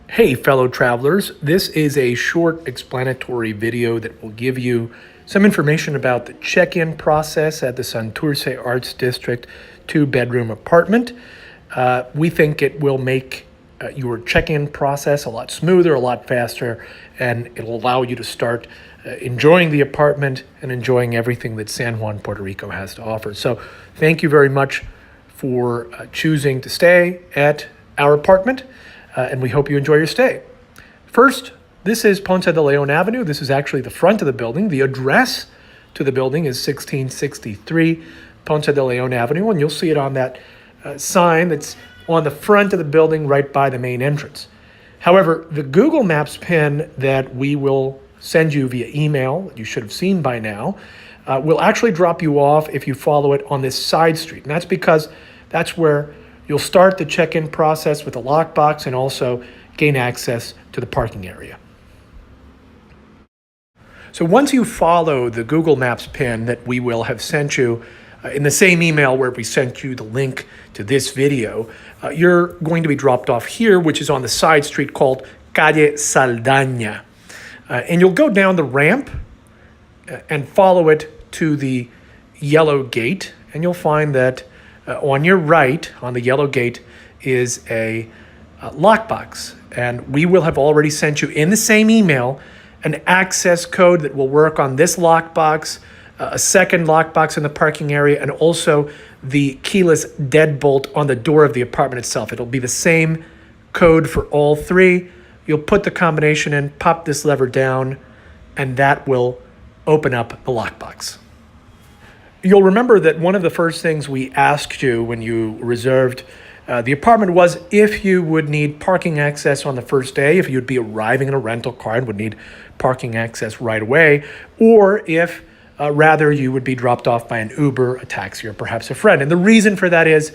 Hey, fellow travelers, this is a short explanatory video that will give you some information about the check-in process at the Santurce Arts District two-bedroom apartment. We think it will make your check-in process a lot smoother, a lot faster, and it'll allow you to start enjoying the apartment and enjoying everything that San Juan, Puerto Rico has to offer. So thank you very much for choosing to stay at our apartment. And we hope you enjoy your stay. First, this is Ponce de Leon Avenue. This is actually the front of the building. The address to the building is 1663 Ponce de Leon Avenue, and you'll see it on that sign that's on the front of the building right by the main entrance. However, the Google Maps pin that we will send you via email, that you should have seen by now, will actually drop you off if you follow it on this side street. And that's because that's where you'll start the check-in process with a lockbox and also gain access to the parking area. So once you follow the Google Maps pin that we will have sent you in the same email where we sent you the link to this video, you're going to be dropped off here, which is on the side street called Calle Saldaña. And you'll go down the ramp and follow it to the yellow gate, and you'll find that on your right, on the yellow gate, is a lockbox. And we will have already sent you in the same email an access code that will work on this lockbox, a second lockbox in the parking area, and also the keyless deadbolt on the door of the apartment itself. It'll be the same code for all three. You'll put the combination in, pop this lever down, and that will open up the lockbox. You'll remember that one of the first things we asked you when you reserved the apartment was if you would need parking access on the first day, if you'd be arriving in a rental car and would need parking access right away, or if rather you would be dropped off by an Uber, a taxi, or perhaps a friend. And the reason for that is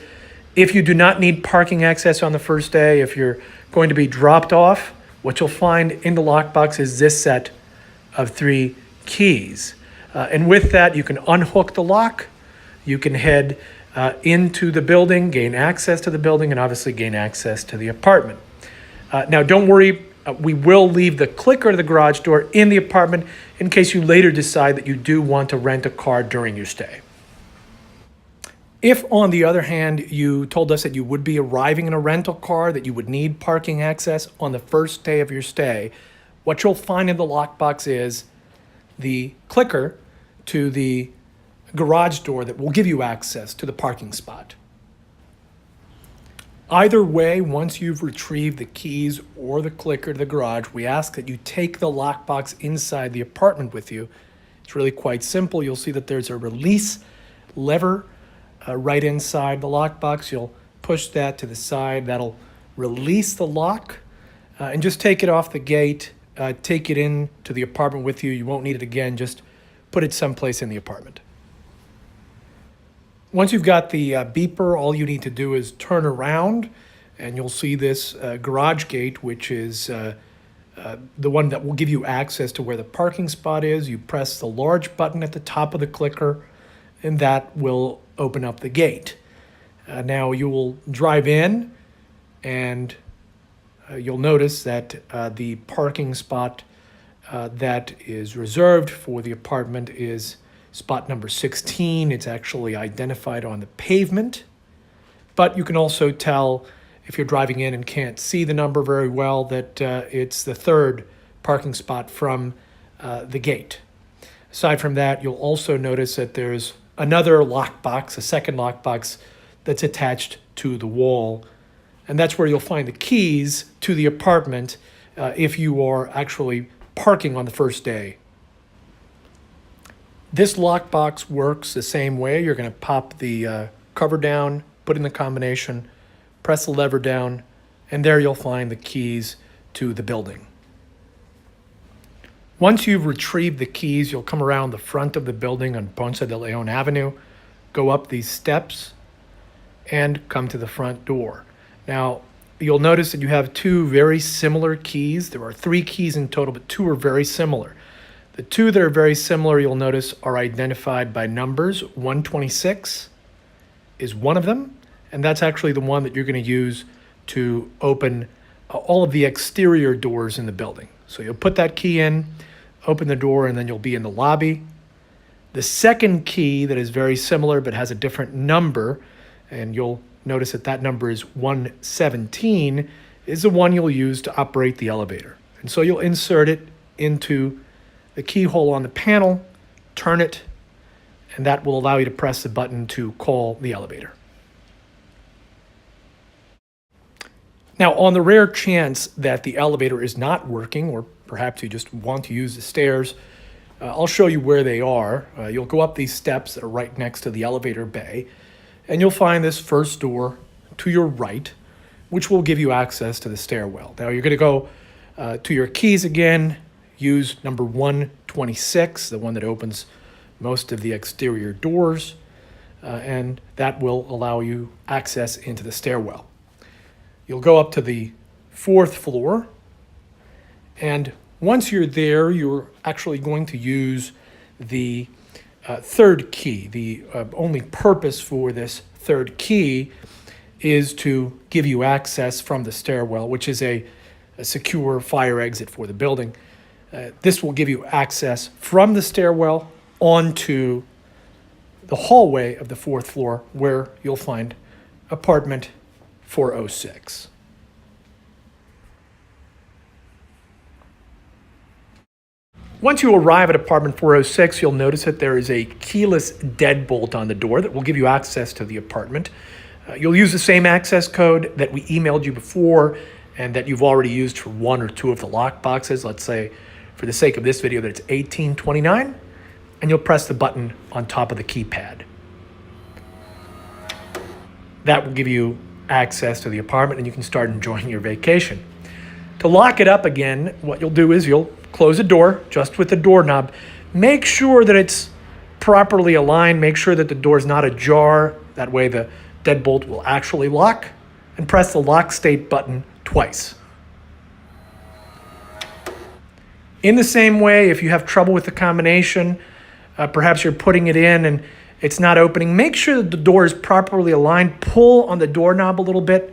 if you do not need parking access on the first day, if you're going to be dropped off, what you'll find in the lockbox is this set of 3 keys. And with that, you can unhook the lock, you can head into the building, gain access to the building, and obviously gain access to the apartment. Now, don't worry, we will leave the clicker to the garage door in the apartment in case you later decide that you do want to rent a car during your stay. If, on the other hand, you told us that you would be arriving in a rental car, that you would need parking access on the first day of your stay, what you'll find in the lockbox is the clicker to the garage door that will give you access to the parking spot. Either way, once you've retrieved the keys or the clicker to the garage, we ask that you take the lockbox inside the apartment with you. It's really quite simple. You'll see that there's a release lever right inside the lockbox. You'll push that to the side. That'll release the lock and just take it off the gate. Take it into the apartment with you. You won't need it again. Just put it someplace in the apartment. Once you've got the beeper, all you need to do is turn around and you'll see this garage gate, which is the one that will give you access to where the parking spot is. You press the large button at the top of the clicker and that will open up the gate. Now you will drive in and you'll notice that the parking spot that is reserved for the apartment is spot number 16. It's actually identified on the pavement, but you can also tell if you're driving in and can't see the number very well that it's the 3rd parking spot from the gate. Aside from that, you'll also notice that there's another lockbox, a second lockbox that's attached to the wall. And that's where you'll find the keys to the apartment if you are actually parking on the first day. This lockbox works the same way. You're going to pop the cover down, put in the combination, press the lever down, and there you'll find the keys to the building. Once you've retrieved the keys, you'll come around the front of the building on Ponce de Leon Avenue, go up these steps, and come to the front door. Now, you'll notice that you have 2 very similar keys. There are 3 keys in total, but 2 are very similar. The 2 that are very similar, you'll notice, are identified by numbers. 126 is one of them, and that's actually the one that you're going to use to open all of the exterior doors in the building. So you'll put that key in, open the door, and then you'll be in the lobby. The second key that is very similar but has a different number, and you'll notice that that number is 117, is the one you'll use to operate the elevator. And so you'll insert it into the keyhole on the panel, turn it, and that will allow you to press the button to call the elevator. Now, on the rare chance that the elevator is not working, or perhaps you just want to use the stairs, I'll show you where they are. You'll go up these steps that are right next to the elevator bay, and you'll find this first door to your right, which will give you access to the stairwell. Now, you're going to go to your keys again, use number 126, the one that opens most of the exterior doors, and that will allow you access into the stairwell. You'll go up to the 4th floor, and once you're there, you're actually going to use the third key. The only purpose for this third key is to give you access from the stairwell, which is a secure fire exit for the building. This will give you access from the stairwell onto the hallway of the 4th floor, where you'll find apartment 406. Once you arrive at apartment 406, you'll notice that there is a keyless deadbolt on the door that will give you access to the apartment. You'll use the same access code that we emailed you before and that you've already used for one or two of the lock boxes. Let's say, for the sake of this video, that it's 1829, and you'll press the button on top of the keypad. That will give you access to the apartment, and you can start enjoying your vacation. To lock it up again, what you'll do is you'll close the door just with the doorknob. Make sure that it's properly aligned. Make sure that the door is not ajar. That way the deadbolt will actually lock. And press the lock state button twice. In the same way, if you have trouble with the combination, perhaps you're putting it in and it's not opening, make sure that the door is properly aligned. Pull on the doorknob a little bit.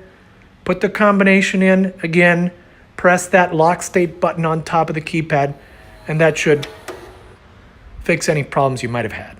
Put the combination in again. Press that lock state button on top of the keypad, and that should fix any problems you might have had.